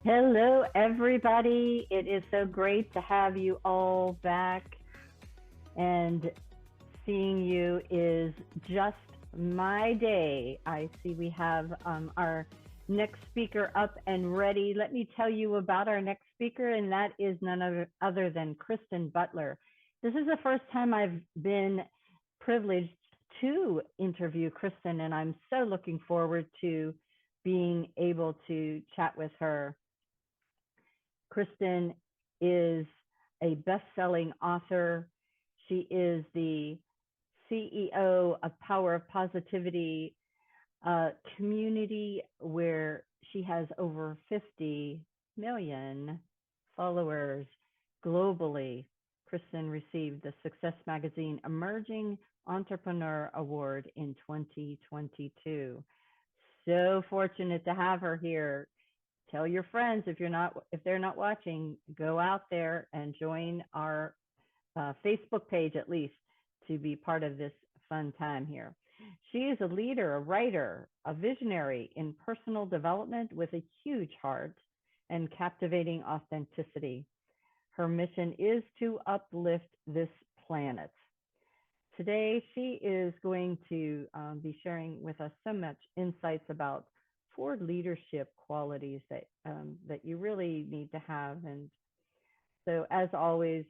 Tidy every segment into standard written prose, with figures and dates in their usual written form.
Hello, everybody. It is so great to have you all back. And seeing you is just my day. I see we have our next speaker up and ready. Let me tell you about our next speaker, and that is none other than Kristen Butler. This is the first time I've been privileged to interview Kristen, and I'm so looking forward to being able to chat with her. Kristen is a best-selling author. She is the CEO of Power of Positivity, a community where she has over 50 million followers globally. Kristen received the Success Magazine Emerging Entrepreneur Award in 2022. So fortunate to have her here. Tell your friends if they're not watching, go out there and join our Facebook page at least to be part of this fun time here. She is a leader, a writer, a visionary in personal development with a huge heart and captivating authenticity. Her mission is to uplift this planet. Today, she is going to be sharing with us so much insights about 4 leadership qualities that you really need to have. And so, as always,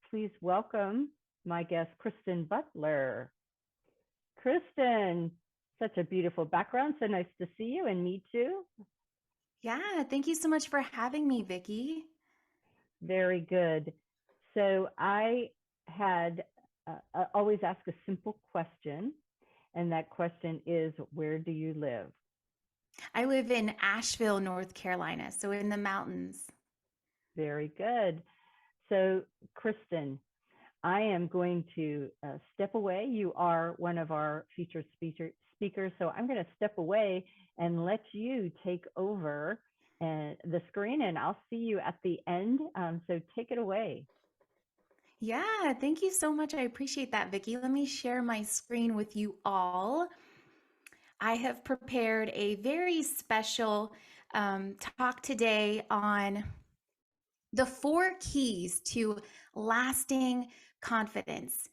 please welcome my guest, Kristen Butler. Kristen, such a beautiful background. So nice to see you and meet you. Yeah, thank you so much for having me, Vicki. Very good. So I had always ask a simple question, and that question is, where do you live? I live in Asheville, North Carolina, so in the mountains. Very good. So, Kristen, I am going to step away. You are one of our featured speakers, so I'm going to step away and let you take over the screen, and I'll see you at the end. So take it away. Yeah, thank you so much. I appreciate that, Vicki. Let me share my screen with you all. I have prepared a very special talk today on the 4 keys to lasting confidence.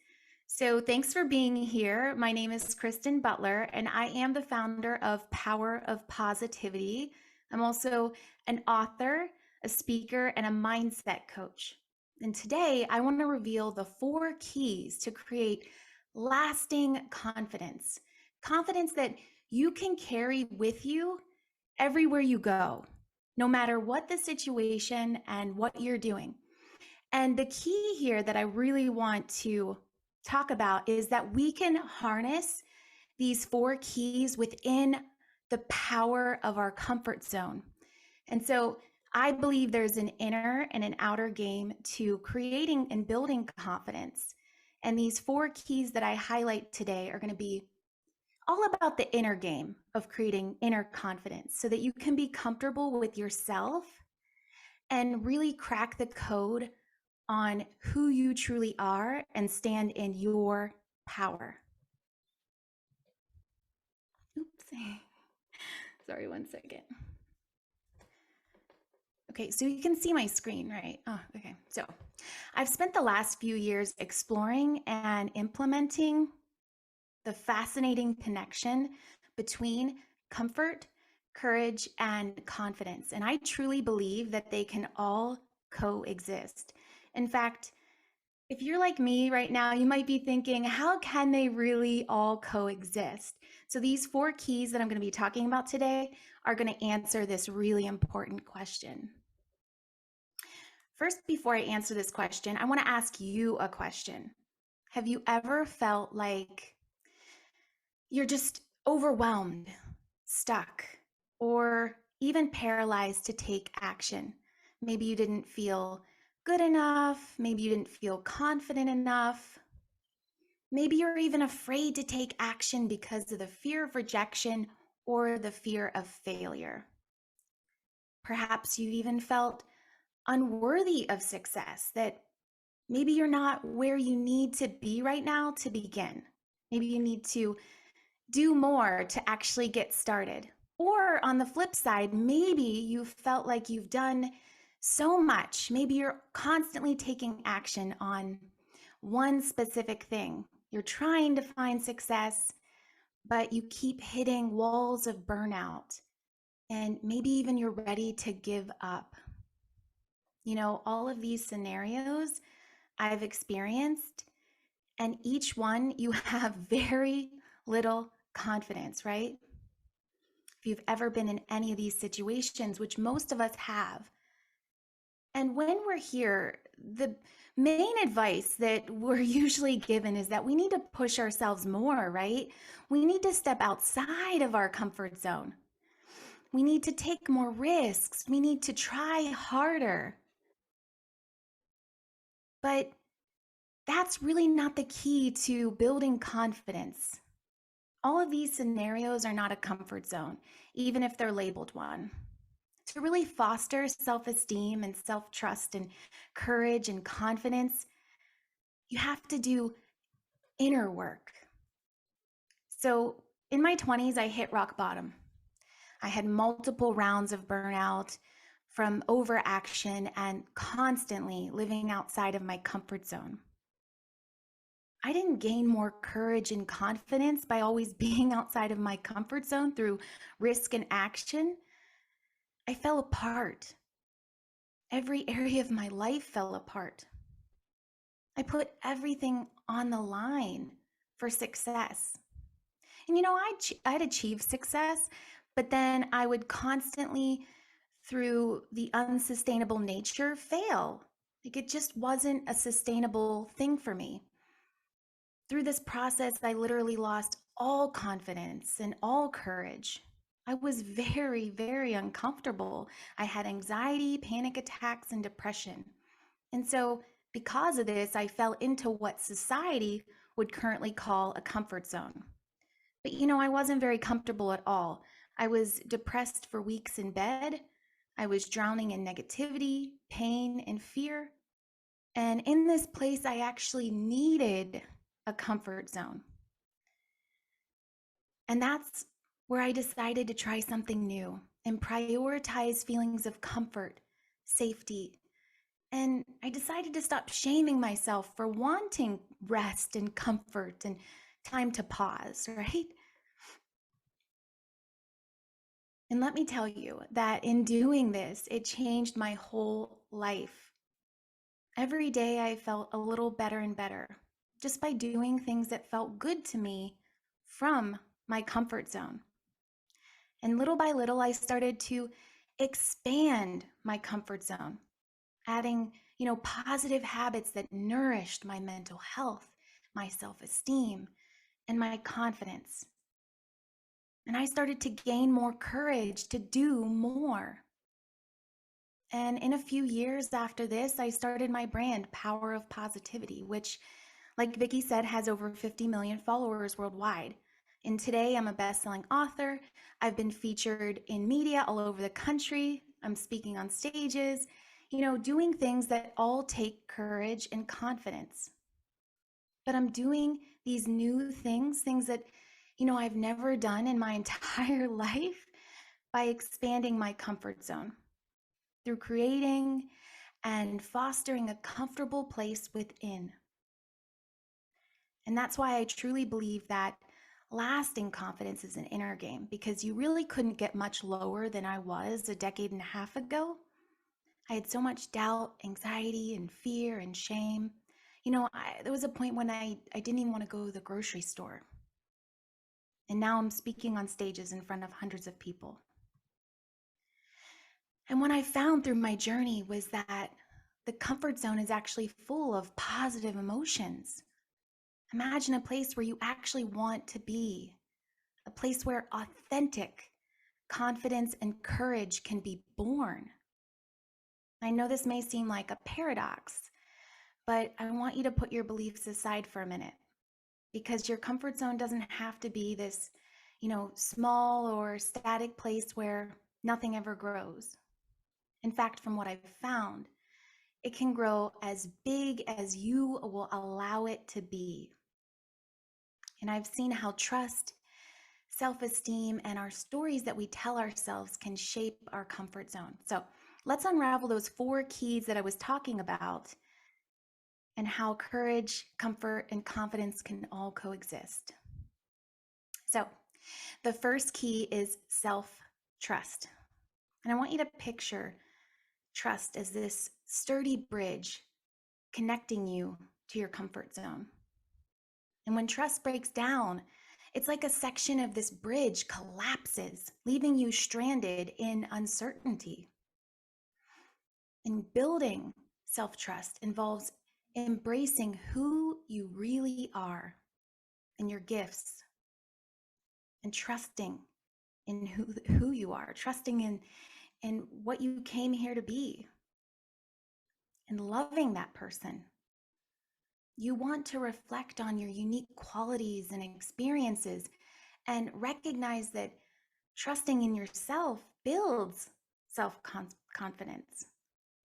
So, thanks for being here. My name is Kristen Butler, and I am the founder of Power of Positivity. I'm also an author, a speaker, and a mindset coach. And today, I want to reveal the 4 keys to create lasting confidence confidence that you can carry with you everywhere you go, no matter what the situation and what you're doing. And the key here that I really want to talk about is that we can harness these 4 keys within the power of our comfort zone. And so I believe there's an inner and an outer game to creating and building confidence. And these 4 keys that I highlight today are going to be all about the inner game of creating inner confidence so that you can be comfortable with yourself and really crack the code on who you truly are and stand in your power. Oops. Sorry, 1 second. Okay, so you can see my screen, right? Oh, okay. So I've spent the last few years exploring and implementing the fascinating connection between comfort, courage, and confidence. And I truly believe that they can all coexist. In fact, if you're like me right now, you might be thinking, how can they really all coexist? So, these 4 keys that I'm going to be talking about today are going to answer this really important question. First, before I answer this question, I want to ask you a question. Have you ever felt like you're just overwhelmed, stuck, or even paralyzed to take action? Maybe you didn't feel good enough. Maybe you didn't feel confident enough. Maybe you're even afraid to take action because of the fear of rejection or the fear of failure. Perhaps you even felt unworthy of success, that maybe you're not where you need to be right now to begin. Maybe you need to do more to actually get started. Or on the flip side, maybe you felt like you've done so much. Maybe you're constantly taking action on one specific thing. You're trying to find success, but you keep hitting walls of burnout. And maybe even you're ready to give up. All of these scenarios I've experienced, and each one you have very little confidence, right? If you've ever been in any of these situations, which most of us have. And when we're here, the main advice that we're usually given is that we need to push ourselves more, right? We need to step outside of our comfort zone. We need to take more risks. We need to try harder. But that's really not the key to building confidence. All of these scenarios are not a comfort zone, even if they're labeled one. To really foster self esteem and self trust and courage and confidence, you have to do inner work. So in my 20s, I hit rock bottom. I had multiple rounds of burnout from overaction and constantly living outside of my comfort zone. I didn't gain more courage and confidence by always being outside of my comfort zone through risk and action. I fell apart. Every area of my life fell apart. I put everything on the line for success. And I'd achieve success, but then I would constantly, through the unsustainable nature, fail. Like it just wasn't a sustainable thing for me. Through this process, I literally lost all confidence and all courage. I was very, very uncomfortable. I had anxiety, panic attacks, and depression. And so, because of this, I fell into what society would currently call a comfort zone. But I wasn't very comfortable at all. I was depressed for weeks in bed. I was drowning in negativity, pain, and fear. And in this place, I actually needed a comfort zone. And that's where I decided to try something new and prioritize feelings of comfort, safety. And I decided to stop shaming myself for wanting rest and comfort and time to pause, right? And let me tell you that in doing this, it changed my whole life. Every day I felt a little better and better just by doing things that felt good to me from my comfort zone. And little by little, I started to expand my comfort zone, adding, positive habits that nourished my mental health, my self-esteem, and my confidence. And I started to gain more courage to do more. And in a few years after this, I started my brand, Power of Positivity, which, like Vicki said, has over 50 million followers worldwide. And today I'm a best-selling author. I've been featured in media all over the country. I'm speaking on stages, doing things that all take courage and confidence. But I'm doing these new things that, I've never done in my entire life by expanding my comfort zone through creating and fostering a comfortable place within. And that's why I truly believe that lasting confidence is an inner game, because you really couldn't get much lower than I was a decade and a half ago. I had so much doubt, anxiety, and fear and shame. There was a point when I didn't even want to go to the grocery store. And now I'm speaking on stages in front of hundreds of people. And what I found through my journey was that the comfort zone is actually full of positive emotions. Imagine a place where you actually want to be, a place where authentic confidence and courage can be born. I know this may seem like a paradox, but I want you to put your beliefs aside for a minute, because your comfort zone doesn't have to be this, small or static place where nothing ever grows. In fact, from what I've found, it can grow as big as you will allow it to be. And I've seen how trust, self-esteem, and our stories that we tell ourselves can shape our comfort zone. So let's unravel those 4 keys that I was talking about and how courage, comfort, and confidence can all coexist. So the first key is self-trust. And I want you to picture trust as this sturdy bridge connecting you to your comfort zone. And when trust breaks down, it's like a section of this bridge collapses, leaving you stranded in uncertainty. And building self trust involves embracing who you really are and your gifts, and trusting in who you are, trusting in what you came here to be, and loving that person. You want to reflect on your unique qualities and experiences and recognize that trusting in yourself builds self confidence.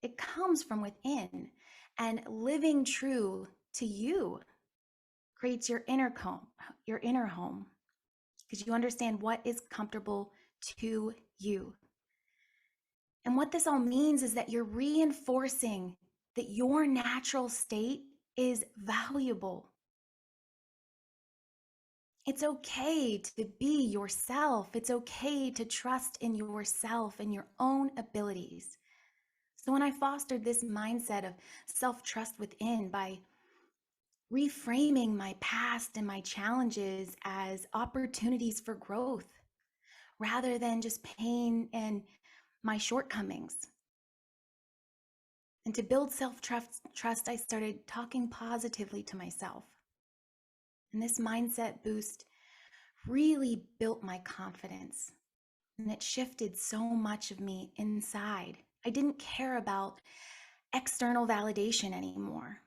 It comes from within, and living true to you creates your inner home, because you understand what is comfortable to you. And what this all means is that you're reinforcing that your natural state is valuable. It's okay to be yourself. It's okay to trust in yourself and your own abilities. So when I fostered this mindset of self-trust within by reframing my past and my challenges as opportunities for growth rather than just pain and my shortcomings. And to build self-trust, I started talking positively to myself. And this mindset boost really built my confidence. And it shifted so much of me inside. I didn't care about external validation anymore.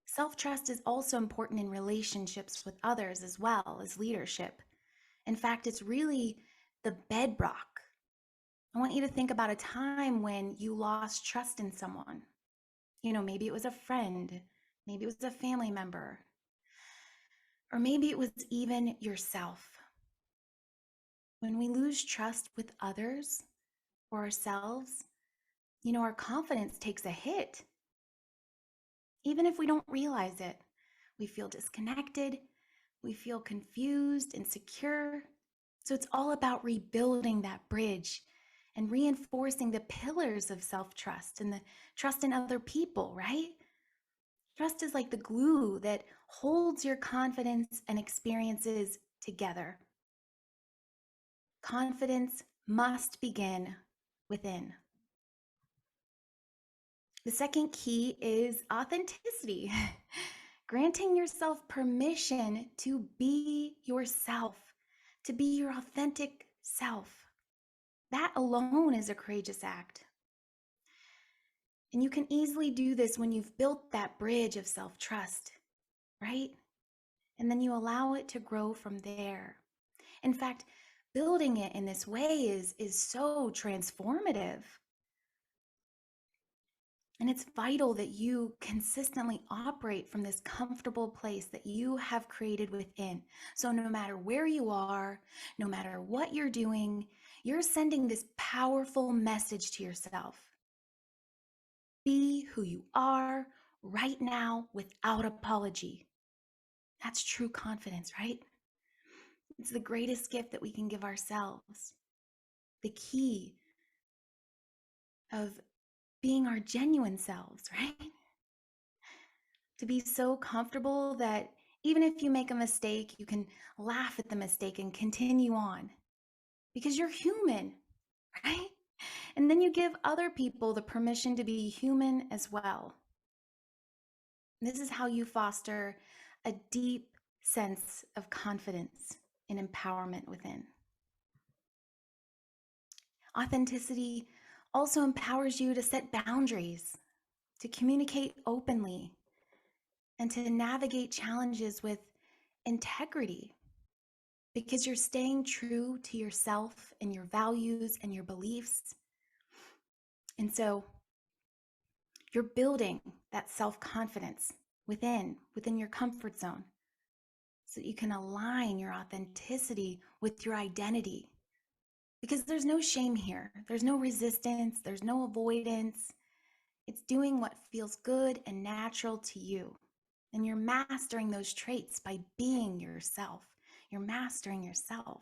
Self-trust is also important in relationships with others as well as leadership. In fact, it's really the bedrock. I want you to think about a time when you lost trust in someone. Maybe it was a friend, maybe it was a family member, or maybe it was even yourself. When we lose trust with others or ourselves, our confidence takes a hit. Even if we don't realize it, we feel disconnected, we feel confused, insecure. So it's all about rebuilding that bridge and reinforcing the pillars of self-trust and the trust in other people, right? Trust is like the glue that holds your confidence and experiences together. Confidence must begin within. The second key is authenticity. Granting yourself permission to be yourself, to be your authentic self. That alone is a courageous act. And you can easily do this when you've built that bridge of self-trust, right? And then you allow it to grow from there. In fact, building it in this way is so transformative. And it's vital that you consistently operate from this comfortable place that you have created within. So no matter where you are, no matter what you're doing, you're sending this powerful message to yourself. Be who you are right now without apology. That's true confidence, right? It's the greatest gift that we can give ourselves. The key of being our genuine selves, right? To be so comfortable that even if you make a mistake, you can laugh at the mistake and continue on because you're human, right? And then you give other people the permission to be human as well. This is how you foster a deep sense of confidence and empowerment within. Authenticity also empowers you to set boundaries, to communicate openly, and to navigate challenges with integrity, because you're staying true to yourself and your values and your beliefs. And so you're building that self-confidence within your comfort zone. so that you can align your authenticity with your identity. Because there's no shame here, there's no resistance, there's no avoidance. It's doing what feels good and natural to you. And you're mastering those traits by being yourself. You're mastering yourself.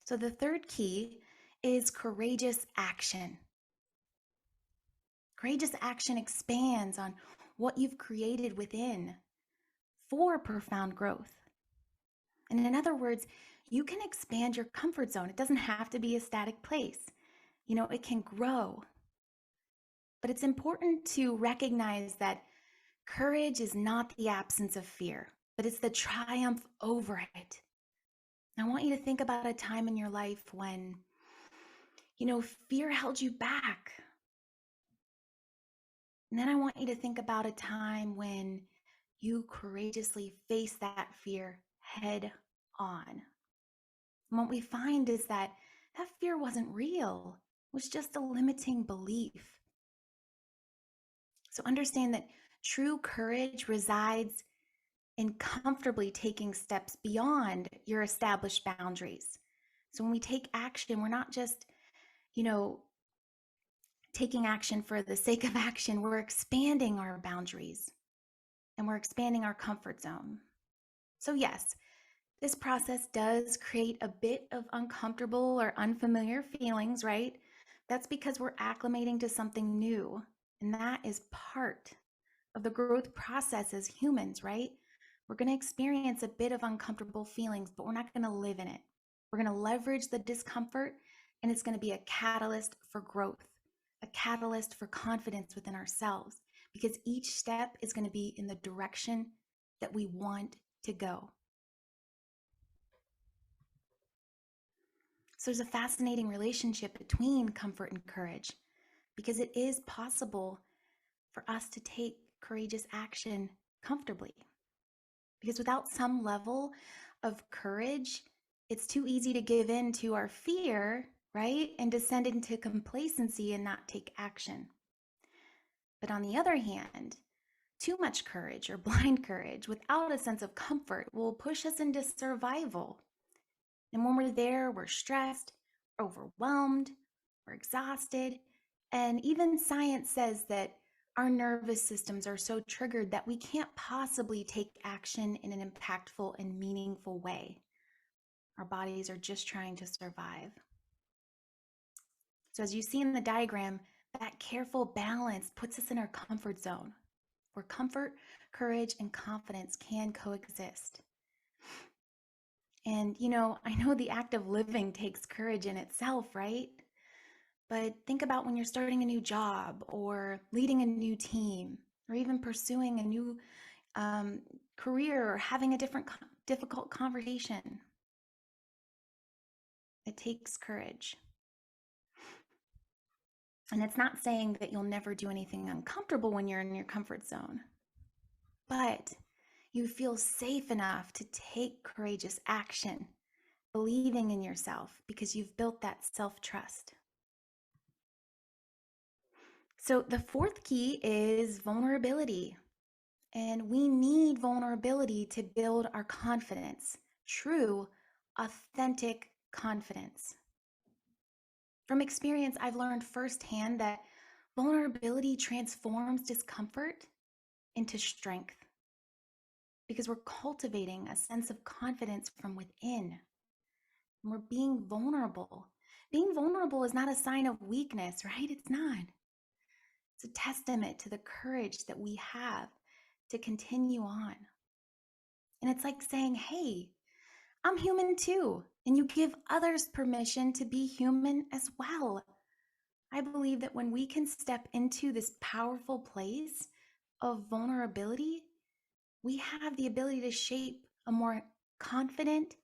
So the third key is courageous action. Courageous action expands on what you've created within for profound growth. And in other words, you can expand your comfort zone. It doesn't have to be a static place. It can grow. But it's important to recognize that courage is not the absence of fear, but it's the triumph over it. I want you to think about a time in your life when, fear held you back. And then I want you to think about a time when you courageously face that fear head on. And what we find is that fear wasn't real. It was just a limiting belief. So understand that true courage resides in comfortably taking steps beyond your established boundaries. So when we take action, we're not just, taking action for the sake of action. We're expanding our boundaries and we're expanding our comfort zone. So yes, this process does create a bit of uncomfortable or unfamiliar feelings, right? That's because we're acclimating to something new, and that is part of the growth process as humans, right? We're going to experience a bit of uncomfortable feelings, but we're not going to live in it. We're going to leverage the discomfort, and it's going to be a catalyst for growth, a catalyst for confidence within ourselves, because each step is going to be in the direction that we want to go. So there's a fascinating relationship between comfort and courage, because it is possible for us to take courageous action comfortably. Because without some level of courage, it's too easy to give in to our fear, right? And descend into complacency and not take action. But on the other hand, too much courage or blind courage without a sense of comfort will push us into survival. And when we're there, we're stressed, overwhelmed, we're exhausted. And even science says that our nervous systems are so triggered that we can't possibly take action in an impactful and meaningful way. Our bodies are just trying to survive. So as you see in the diagram, that careful balance puts us in our comfort zone, where comfort, courage, and confidence can coexist. And, I know the act of living takes courage in itself, right? But think about when you're starting a new job or leading a new team or even pursuing a new career or having a difficult conversation. It takes courage. And it's not saying that you'll never do anything uncomfortable when you're in your comfort zone, but you feel safe enough to take courageous action, believing in yourself because you've built that self-trust. So the fourth key is vulnerability. And we need vulnerability to build our confidence, true, authentic confidence. From experience, I've learned firsthand that vulnerability transforms discomfort into strength because we're cultivating a sense of confidence from within. And we're being vulnerable. Being vulnerable is not a sign of weakness, right? It's not. It's a testament to the courage that we have to continue on. And it's like saying, hey, I'm human too. And you give others permission to be human as well. I believe that when we can step into this powerful place of vulnerability, we have the ability to shape a more confident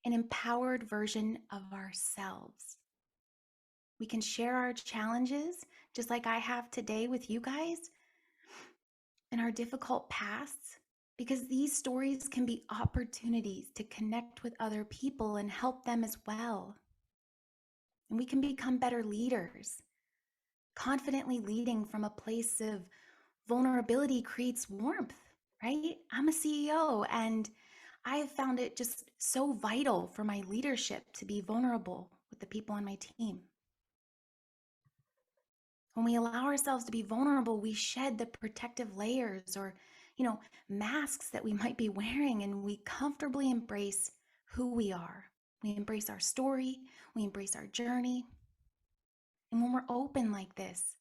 and empowered version of ourselves. We can share our challenges, just like I have today with you guys, and our difficult pasts, because these stories can be opportunities to connect with other people and help them as well. And we can become better leaders. Confidently leading from a place of vulnerability creates warmth right? I'm a CEO, and I have found it just so vital for my leadership to be vulnerable with the people on my team. When we allow ourselves to be vulnerable, we shed the protective layers or, masks that we might be wearing, and we comfortably embrace who we are. We embrace our story, we embrace our journey. And when we're open like this,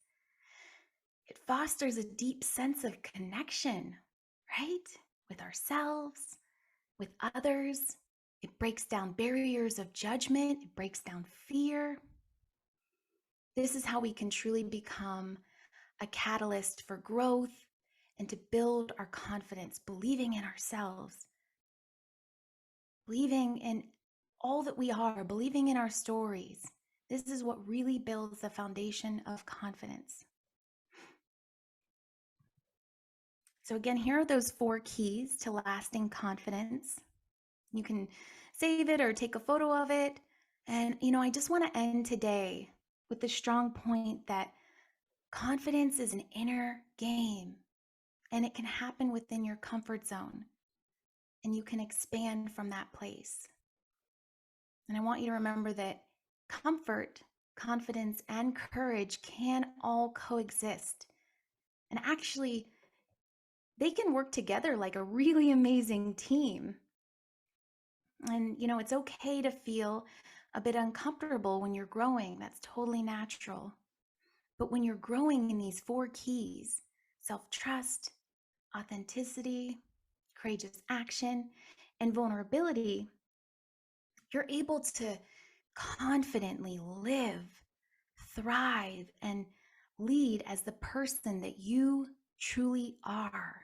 it fosters a deep sense of connection, right? With ourselves, with others. It breaks down barriers of judgment, it breaks down fear. This is how we can truly become a catalyst for growth and to build our confidence, believing in ourselves, believing in all that we are, believing in our stories. This is what really builds the foundation of confidence. So, again, here are those 4 keys to lasting confidence. You can save it or take a photo of it. And, I just want to end today with the strong point that confidence is an inner game, and it can happen within your comfort zone, and you can expand from that place. And I want you to remember that comfort, confidence, and courage can all coexist. And actually, they can work together like a really amazing team. And, it's okay to feel a bit uncomfortable when you're growing. That's totally natural. But when you're growing in these 4 keys, self-trust, authenticity, courageous action, and vulnerability, you're able to confidently live, thrive, and lead as the person that you truly are.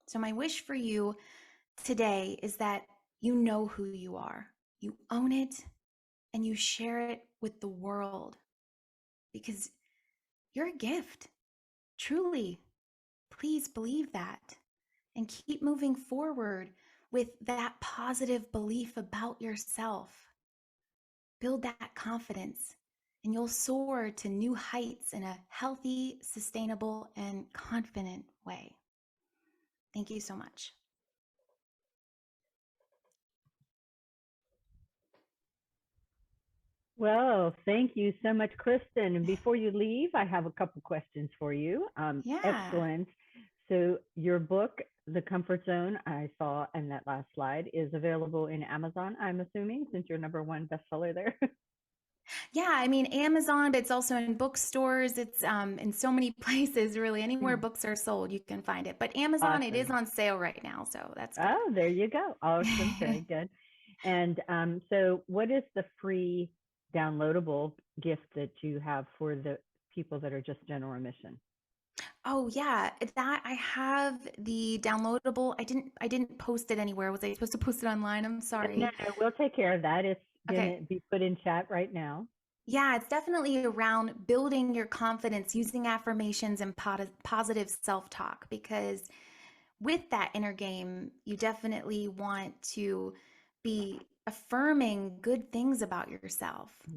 So, my wish for you today is that you know who you are, you own it, and you share it with the world because you're a gift. Truly, please believe that and keep moving forward with that positive belief about yourself. Build that confidence, and you'll soar to new heights in a healthy, sustainable, and confident way. Thank you so much. Well, thank you so much, Kristen. And before you leave, I have a couple questions for you. Yeah. Excellent. So, your book, The Comfort Zone, I saw in that last slide, is available in Amazon, I'm assuming, since you're #1 bestseller there. Yeah, I mean Amazon, but it's also in bookstores. It's in so many places, really. Anywhere books are sold, you can find it. But Amazon, it is Awesome. on sale right now, so that's good. Oh, there you go. Awesome. Very good. And so, what is the free downloadable gift that you have for the people that are just general admission? Oh yeah, that I have the downloadable. I didn't post it anywhere. Was I supposed to post it online? I'm No, sorry. no, we'll take care of that. It's going Okay. to be put in chat right now. Yeah, it's definitely around building your confidence using affirmations and positive self-talk because with that inner game, you definitely want to be affirming good things about yourself.